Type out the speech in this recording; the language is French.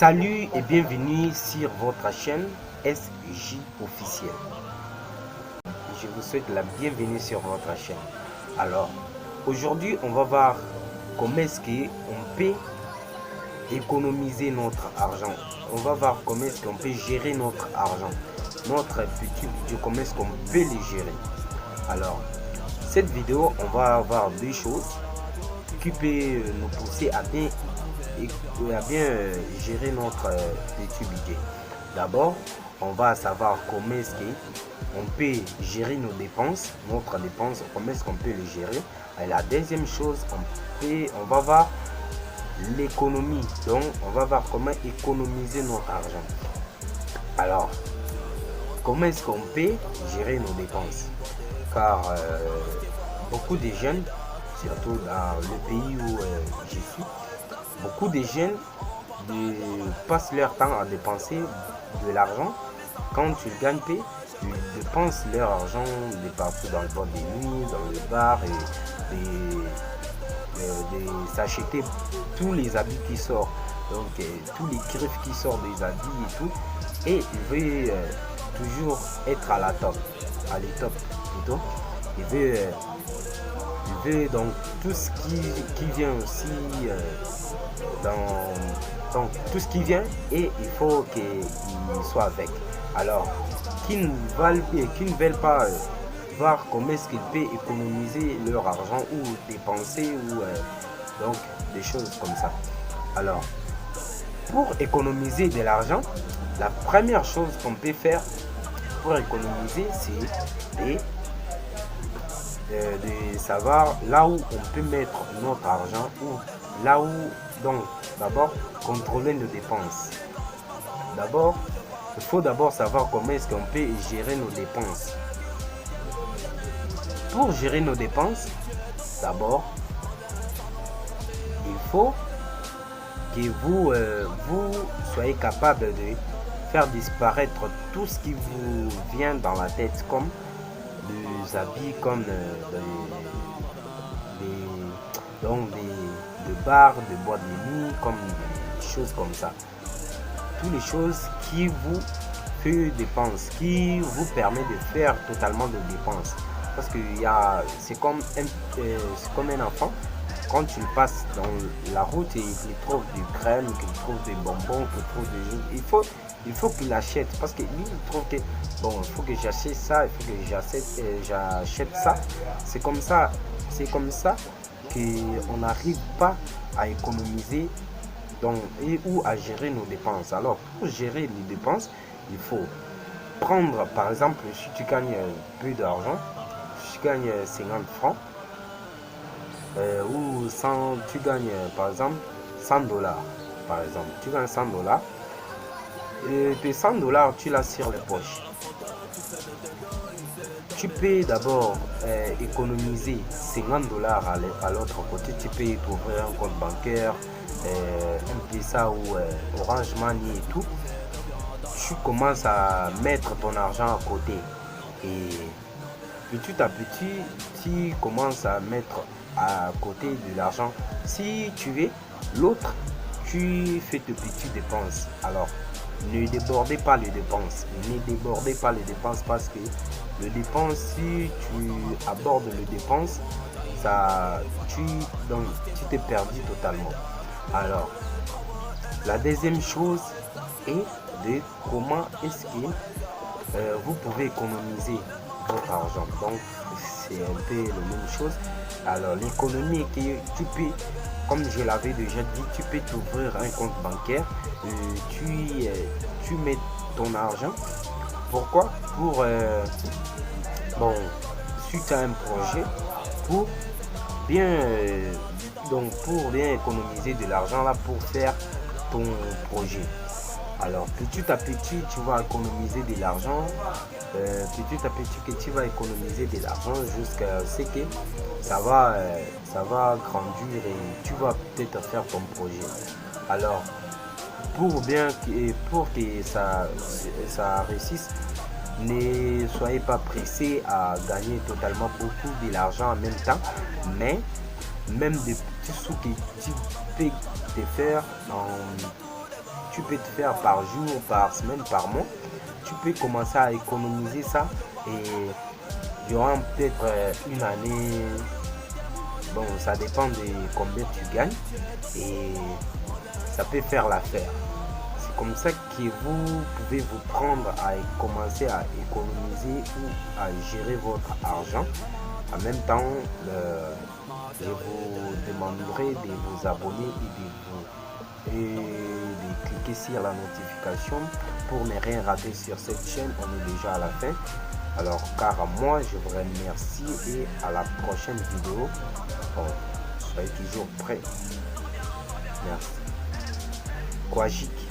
Salut et bienvenue sur votre chaîne SJ officiel. Je vous souhaite la bienvenue sur votre chaîne. Alors, aujourd'hui, on va voir comment est-ce qu'on peut économiser notre argent. On va voir comment est-ce qu'on peut gérer notre argent. Notre petit budget, comment est-ce qu'on peut les gérer. Alors, cette vidéo, on va voir deux choses qui peuvent nous pousser à bien gérer notre petit budget. D'abord, on va savoir comment est-ce qu'on peut gérer nos dépenses, notre dépense, comment est-ce qu'on peut les gérer. Et la deuxième chose, on va voir l'économie. Donc, on va voir comment économiser notre argent. Alors, comment est-ce qu'on peut gérer nos dépenses? Car beaucoup de jeunes, surtout dans le pays où je suis, beaucoup de jeunes passent leur temps à dépenser de l'argent. Quand ils gagnent, ils dépensent leur argent de partout dans le boîte de nuit, dans le bar, et s'acheter tous les habits qui sortent, donc tous les griffes qui sortent des habits et tout. Et ils veulent toujours être à l'étape plutôt. Il veut donc tout ce qui vient aussi donc tout ce qui vient, et il faut qu'il soit avec. Alors, qui ne veulent pas voir comment est-ce qu'ils peuvent économiser leur argent ou dépenser ou donc des choses comme ça. Alors, pour économiser de l'argent, la première chose qu'on peut faire pour économiser, c'est de savoir là où on peut mettre notre argent, ou là où, donc d'abord contrôler nos dépenses. D'abord, il faut d'abord savoir comment est-ce qu'on peut gérer nos dépenses. Pour gérer nos dépenses, d'abord, il faut que vous soyez capable de faire disparaître tout ce qui vous vient dans la tête, comme des habits, comme des bars, des boîtes de nuit, comme des choses comme ça. Toutes les choses qui vous font dépenses, qui vous permettent de faire totalement de dépenses. Parce que c'est comme un enfant. Quand il passe dans la route et il trouve du crème, qu'il trouve des bonbons, qu'il trouve des jeux, il faut qu'il achète, parce que lui il trouve que bon, il faut que j'achète ça, il faut que j'achète ça. C'est comme ça qu'on n'arrive pas à économiser ou à gérer nos dépenses. Alors, pour gérer les dépenses, il faut prendre, par exemple, si tu gagnes peu d'argent, si tu gagnes 50 francs, ou 100, tu gagnes par exemple 100 dollars, par exemple, tu gagnes 100 dollars, et tes 100 dollars, tu l'as sur les poches. Tu peux d'abord économiser 50 dollars à l'autre côté. Tu peux ouvrir un compte bancaire, M-Pesa ou Orange Money et tout. Tu commences à mettre ton argent à côté. Et petit à petit, tu commences à mettre à côté de l'argent. Si tu veux, l'autre, tu fais tes petites dépenses. Alors, ne débordez pas les dépenses. Ne débordez pas les dépenses, parce que les dépenses, si tu abordes les dépenses, tu t'es perdu totalement. Alors, la deuxième chose est de comment est-ce que vous pouvez économiser votre argent. Donc, c'est un peu la même chose. Alors, l'économie que tu peux, comme je l'avais déjà dit, tu peux t'ouvrir un compte bancaire, tu mets ton argent. Pourquoi? Pour si tu as un projet, pour bien économiser de l'argent là pour faire ton projet. Alors, petit à petit, tu vas économiser de l'argent. Petit à petit que tu vas économiser de l'argent jusqu'à ce que ça va grandir et tu vas peut-être faire ton projet. Alors, pour que ça réussisse, ne soyez pas pressé à gagner totalement beaucoup de l'argent en même temps, mais même des petits sous que tu peux te faire tu peux te faire par jour, par semaine, par mois. Tu peux commencer à économiser ça et durant peut-être une année, bon, ça dépend de combien tu gagnes et ça peut faire l'affaire. C'est comme ça que vous pouvez vous prendre à commencer à économiser ou à gérer votre argent. En même temps, je vous demanderai de vous abonner et de cliquer sur la notification pour ne rien rater sur cette chaîne. On est déjà à la fin. Alors, car moi, je vous remercie et à la prochaine vidéo. Bon, soyez toujours prêts. Merci. Quagic.